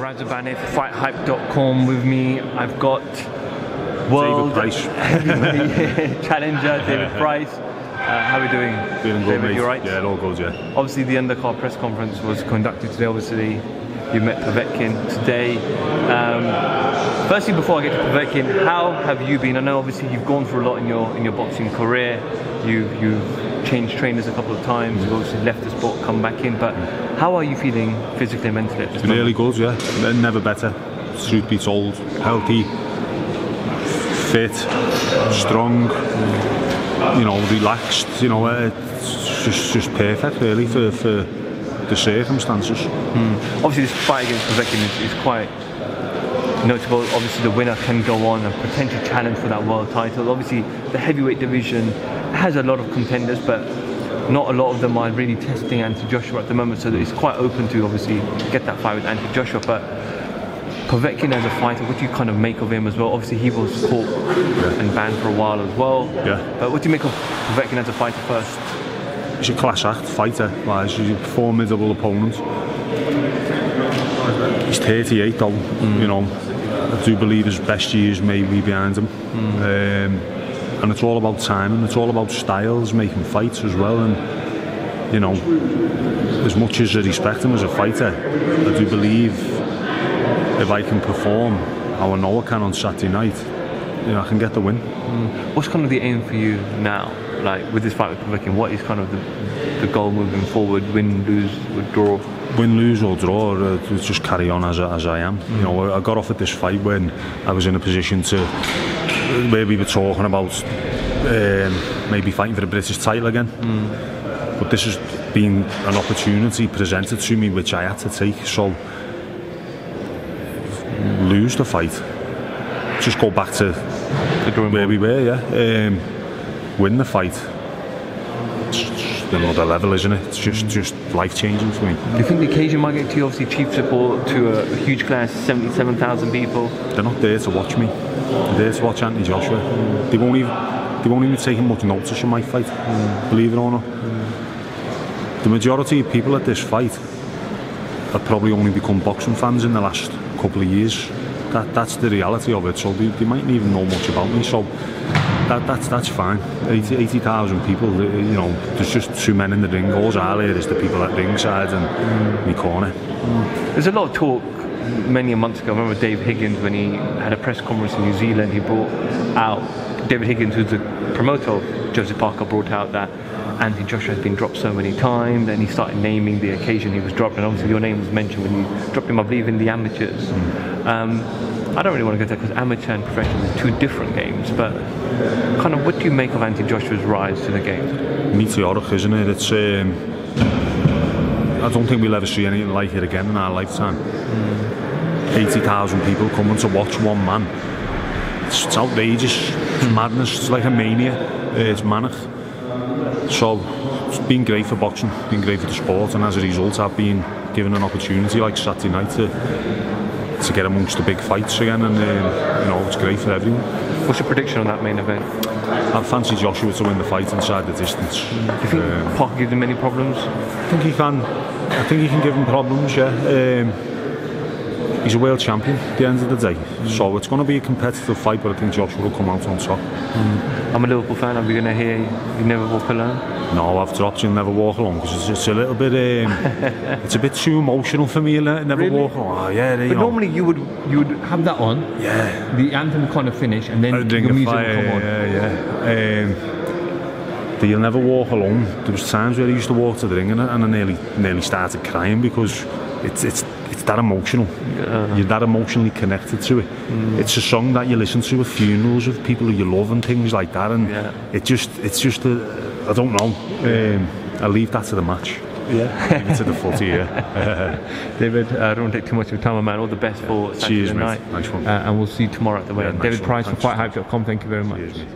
Razabanif, FightHype.com with me. I've got world challenger David Price. How are we doing? Feeling good, mate. You right? Yeah, it all goes, yeah. Obviously, the undercard press conference was conducted today. Obviously, you met Povetkin today. Firstly, before I get to Povetkin, how have you been? I know obviously you've gone through a lot in your boxing career. You've changed trainers a couple of times. You've obviously left the sport, come back in. But how are you feeling physically and mentally at this moment? Really good, yeah. Never better. Truth be told, healthy, fit, strong. You know, relaxed. You know, it's just perfect, really, for the circumstances. Obviously, this fight against Povetkin is quite notable. Obviously, the winner can go on and potentially challenge for that world title. Obviously, the heavyweight division has a lot of contenders, but not a lot of them are really testing Anthony Joshua at the moment. So it's quite open to obviously get that fight with Anthony Joshua. But Povetkin as a fighter, what do you kind of make of him as well? Obviously, he was caught and banned for a while as well. Yeah. But what do you make of Povetkin as a fighter first? He's a class act fighter. Like, he's a formidable opponent. He's 38 though. You know, I do believe his best years may be behind him. And it's all about timing. It's all about styles, making fights as well. And you know, as much as I respect him as a fighter, I do believe if I can perform how I know I can on Saturday night, you know, I can get the win. What's kind of the aim for you now? Like with this fight with Povetkin, what is kind of the goal moving forward? Win, lose, withdraw? Win, lose or draw, just carry on as I am. You know, I got off at this fight when I was in a position to where we were talking about maybe fighting for the British title again. But this has been an opportunity presented to me which I had to take. So lose the fight, just go back to where we were, yeah. Win the fight, it's another level, isn't it? It's just life-changing for me. Do you think the occasion might get to you? Obviously chief support to a huge class, 77,000 people. They're not there to watch me. They're there to watch Anthony Joshua. They won't even take much notice of my fight, believe it or not. The majority of people at this fight have probably only become boxing fans in the last couple of years. That's the reality of it. So they mightn't even know much about me. So that's fine. 80,000 people. You know, there's just two men in the ring. All I hear is the people at ringside and me corner. There's a lot of talk. Many months ago, I remember Dave Higgins when he had a press conference in New Zealand. He brought out David Higgins, who's the promoter of Joseph Parker, brought out that Anthony Joshua has been dropped so many times, and he started naming the occasion he was dropped, and obviously your name was mentioned when you dropped him, I believe, in the amateurs. I don't really want to go there because amateur and professional are two different games, but kind of what do you make of Anthony Joshua's rise to the game? Meteoric, isn't it? It's I don't think we'll ever see anything like it again in our lifetime. 80,000 people coming to watch one man. It's outrageous. It's madness. It's like a mania. It's manic. So it's been great for boxing, been great for the sport, and as a result I've been given an opportunity like Saturday night to get amongst the big fights again, and you know, it's great for everyone. What's your prediction on that main event? I fancy Joshua to win the fight inside the distance. Do you think Parker gives him any problems? I think he can. I think he can give him problems, yeah. He's a world champion at the end of the day, so it's going to be a competitive fight, but I think Joshua will come out on top. I'm a Liverpool fan. Are we going to hear You Never Walk Alone? No, I've dropped You Never Walk Alone because it's a little bit, it's a bit too emotional for me. Never really? Walk Alone. Oh, yeah, but normally you would have that on. Yeah. The anthem kind of finish, and then your music will come on. Yeah. The You'll Never Walk Alone. There was times where I used to walk to the ring and I nearly started crying because it's that emotional. You're that emotionally connected to it. It's a song that you listen to at funerals of people who you love and things like that, and it's just I don't know. I'll leave that to the match. Yeah. Leave it to the footy. Yeah. David, I don't want to take too much of your time, man. All the best for Saturday night. Nice one. And we'll see you tomorrow at the weigh-in. Nice David one. Price from FightHype.com. Thank you very much. Cheers, mate.